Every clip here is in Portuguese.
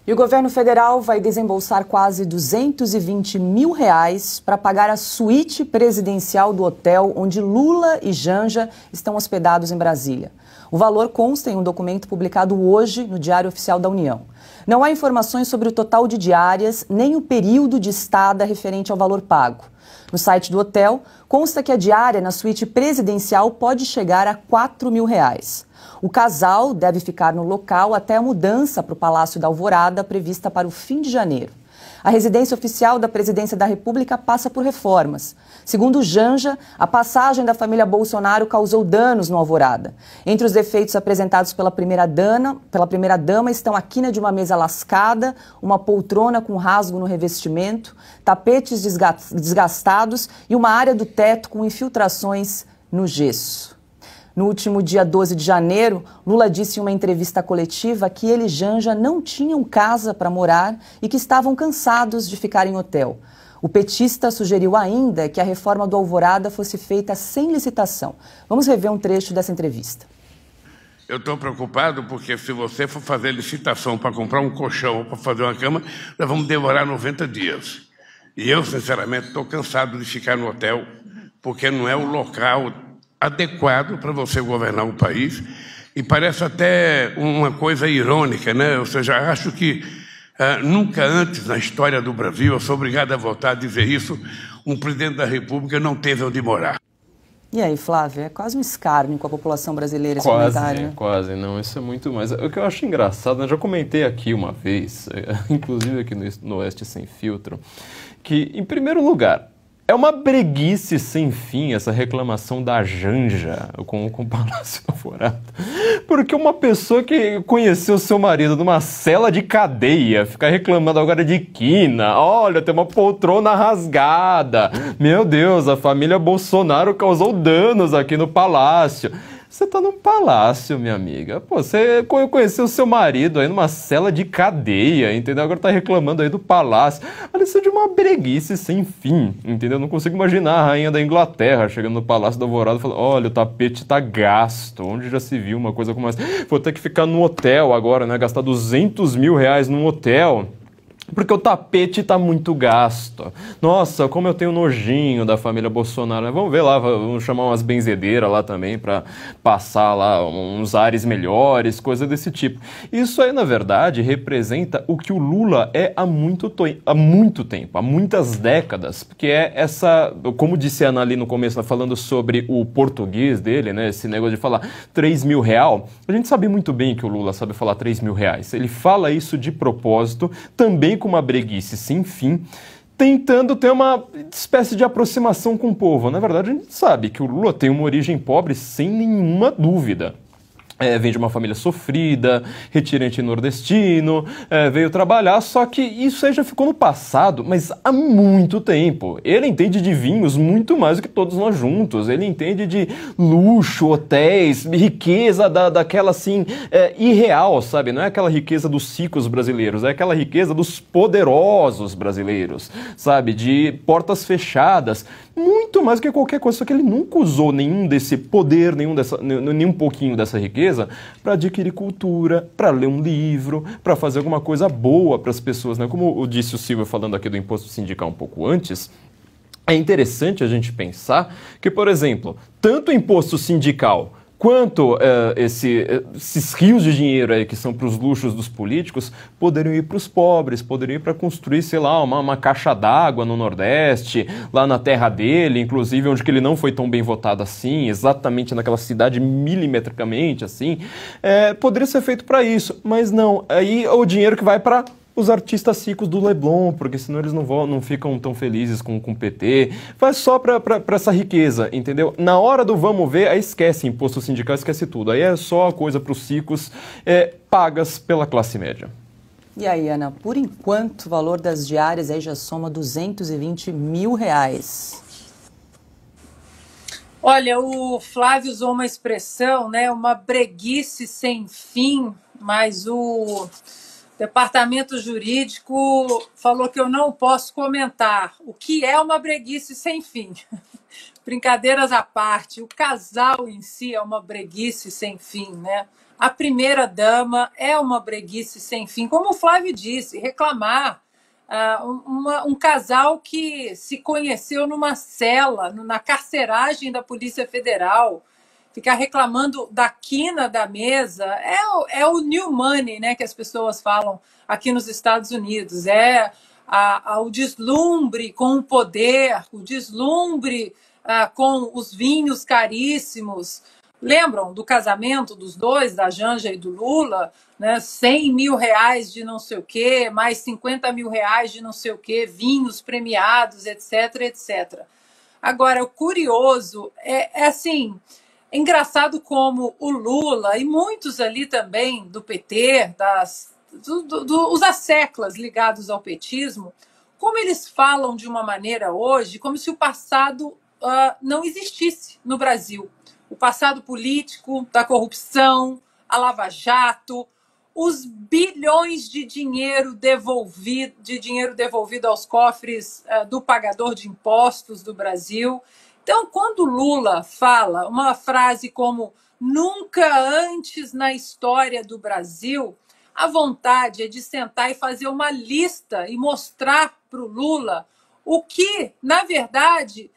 E o governo federal vai desembolsar quase R$ 220 mil para pagar a suíte presidencial do hotel onde Lula e Janja estão hospedados em Brasília. O valor consta em um documento publicado hoje no Diário Oficial da União. Não há informações sobre o total de diárias, nem o período de estada referente ao valor pago. No site do hotel, consta que a diária na suíte presidencial pode chegar a R$ 4 mil. O casal deve ficar no local até a mudança para o Palácio da Alvorada, prevista para o fim de janeiro. A residência oficial da Presidência da República passa por reformas. Segundo Janja, a passagem da família Bolsonaro causou danos no Alvorada. Entre os defeitos apresentados pela primeira-dama estão a quina de uma mesa lascada, uma poltrona com rasgo no revestimento, tapetes desgastados e uma área do teto com infiltrações no gesso. No último dia 12 de janeiro, Lula disse em uma entrevista coletiva que ele e Janja não tinham casa para morar e que estavam cansados de ficar em hotel. O petista sugeriu ainda que a reforma do Alvorada fosse feita sem licitação. Vamos rever um trecho dessa entrevista. Eu estou preocupado porque se você for fazer licitação para comprar um colchão ou para fazer uma cama, nós vamos demorar 90 dias. E eu, sinceramente, estou cansado de ficar no hotel, porque não é o local adequado para você governar um país, e parece até uma coisa irônica, né? Ou seja, acho que nunca antes na história do Brasil, eu sou obrigado a voltar a dizer isso, um presidente da República não teve onde morar. E aí, Flávia, é quase um escárnio com a população brasileira esse quase, comentário, né? Quase, não, isso é muito mais. O que eu acho engraçado, eu já comentei aqui uma vez, inclusive aqui no Oeste Sem Filtro, que, em primeiro lugar, é uma breguice sem fim essa reclamação da Janja com o Palácio Alvorada. Porque uma pessoa que conheceu seu marido numa cela de cadeia fica reclamando agora de quina. Olha, tem uma poltrona rasgada. Meu Deus, a família Bolsonaro causou danos aqui no palácio. Você tá num palácio, minha amiga. Pô, você conheceu seu marido aí numa cela de cadeia, entendeu? Agora tá reclamando aí do palácio. Olha, isso é de uma breguice sem fim, entendeu? Não consigo imaginar a rainha da Inglaterra chegando no Palácio da Alvorada e falando: olha, o tapete tá gasto. Onde já se viu uma coisa como essa? Vou ter que ficar no hotel agora, né? Gastar R$ 200 mil num hotel. Porque o tapete tá muito gasto. Nossa, como eu tenho nojinho da família Bolsonaro. Vamos ver lá, vamos chamar umas benzedeiras lá também para passar lá uns ares melhores, coisa desse tipo. Isso aí, na verdade, representa o que o Lula é há muito tempo, há muitas décadas. Porque é essa, como disse a Ana ali no começo, falando sobre o português dele, né, esse negócio de falar R$ 3 mil, a gente sabe muito bem que o Lula sabe falar R$ 3 mil. Ele fala isso de propósito, também com uma breguice sem fim, tentando ter uma espécie de aproximação com o povo. Na verdade, a gente sabe que o Lula tem uma origem pobre sem nenhuma dúvida. Vem de uma família sofrida, retirante nordestino, veio trabalhar, só que isso aí já ficou no passado, mas há muito tempo. Ele entende de vinhos muito mais do que todos nós juntos, ele entende de luxo, hotéis, riqueza daquela assim, irreal, sabe? Não é aquela riqueza dos ricos brasileiros, é aquela riqueza dos poderosos brasileiros, sabe? De portas fechadas, muito mais do que qualquer coisa, só que ele nunca usou nenhum desse poder, nem um pouquinho dessa riqueza para adquirir cultura, para ler um livro, para fazer alguma coisa boa para as pessoas, né? Como disse o Silvio falando aqui do imposto sindical um pouco antes, é interessante a gente pensar que, por exemplo, tanto o imposto sindical quanto esses rios de dinheiro aí que são para os luxos dos políticos poderiam ir para os pobres, poderiam ir para construir, sei lá, uma caixa d'água no Nordeste, lá na terra dele, inclusive onde que ele não foi tão bem votado assim, exatamente naquela cidade milimetricamente assim, poderia ser feito para isso, mas não, aí o dinheiro que vai para os artistas ricos do Leblon, porque senão eles não ficam tão felizes com o PT. Faz só para essa riqueza, entendeu? Na hora do vamos ver, aí esquece imposto sindical, esquece tudo. Aí é só coisa para os ricos pagas pela classe média. E aí, Ana, por enquanto o valor das diárias aí já soma R$ 220 mil. Olha, o Flávio usou uma expressão, né, uma breguice sem fim, mas o Departamento Jurídico falou que eu não posso comentar o que é uma breguice sem fim. Brincadeiras à parte, o casal em si é uma breguice sem fim, né? a primeira-dama, é uma breguice sem fim. Como o Flávio disse, reclamar um casal que se conheceu numa cela, na carceragem da Polícia Federal, ficar reclamando da quina da mesa, é o new money, né, que as pessoas falam aqui nos Estados Unidos, o deslumbre com o poder, o deslumbre com os vinhos caríssimos. Lembram do casamento dos dois, da Janja e do Lula, né? 100 mil reais de não sei o quê, mais 50 mil reais de não sei o quê, vinhos premiados, etc, etc. Agora, o curioso é assim, é engraçado como o Lula e muitos ali também do PT, os asseclas ligados ao petismo, como eles falam de uma maneira hoje, como se o passado não existisse no Brasil. O passado político, da corrupção, a Lava Jato, os bilhões de dinheiro devolvido aos cofres do pagador de impostos do Brasil. Então, quando Lula fala uma frase como nunca antes na história do Brasil, a vontade é de sentar e fazer uma lista e mostrar para o Lula o que, na verdade,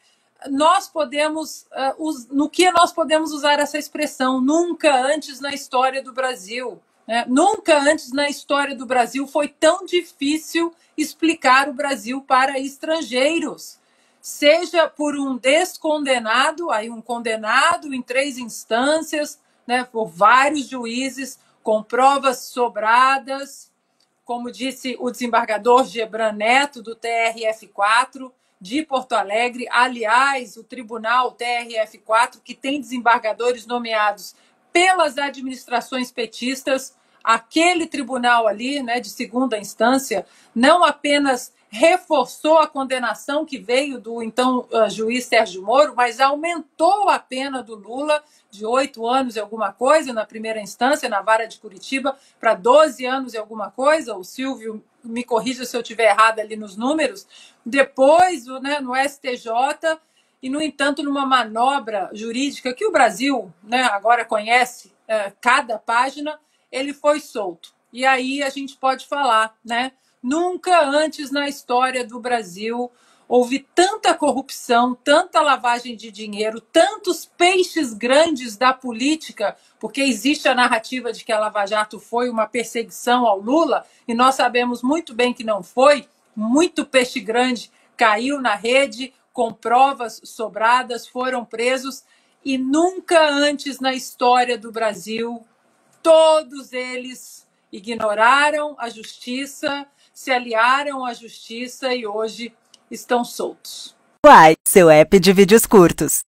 no que nós podemos usar essa expressão, nunca antes na história do Brasil. Né? Nunca antes na história do Brasil foi tão difícil explicar o Brasil para estrangeiros, seja por um descondenado, aí um condenado em 3 instâncias, né, por vários juízes, com provas sobradas, como disse o desembargador Gebran Neto, do TRF4, de Porto Alegre. Aliás, o tribunal TRF4, que tem desembargadores nomeados pelas administrações petistas, aquele tribunal ali, né, de segunda instância, não apenas reforçou a condenação que veio do então juiz Sérgio Moro, mas aumentou a pena do Lula de 8 anos e alguma coisa na primeira instância, na vara de Curitiba, para 12 anos e alguma coisa. O Silvio me corrija se eu estiver errado ali nos números. Depois, né, no STJ, e, no entanto, numa manobra jurídica que o Brasil, né, agora conhece cada página, ele foi solto. E aí a gente pode falar, né? Nunca antes na história do Brasil houve tanta corrupção, tanta lavagem de dinheiro, tantos peixes grandes da política, porque existe a narrativa de que a Lava Jato foi uma perseguição ao Lula, e nós sabemos muito bem que não foi. Muito peixe grande caiu na rede, com provas sobradas, foram presos, e nunca antes na história do Brasil todos eles ignoraram a justiça, se aliaram à justiça e hoje estão soltos. Uai, seu app de vídeos curtos.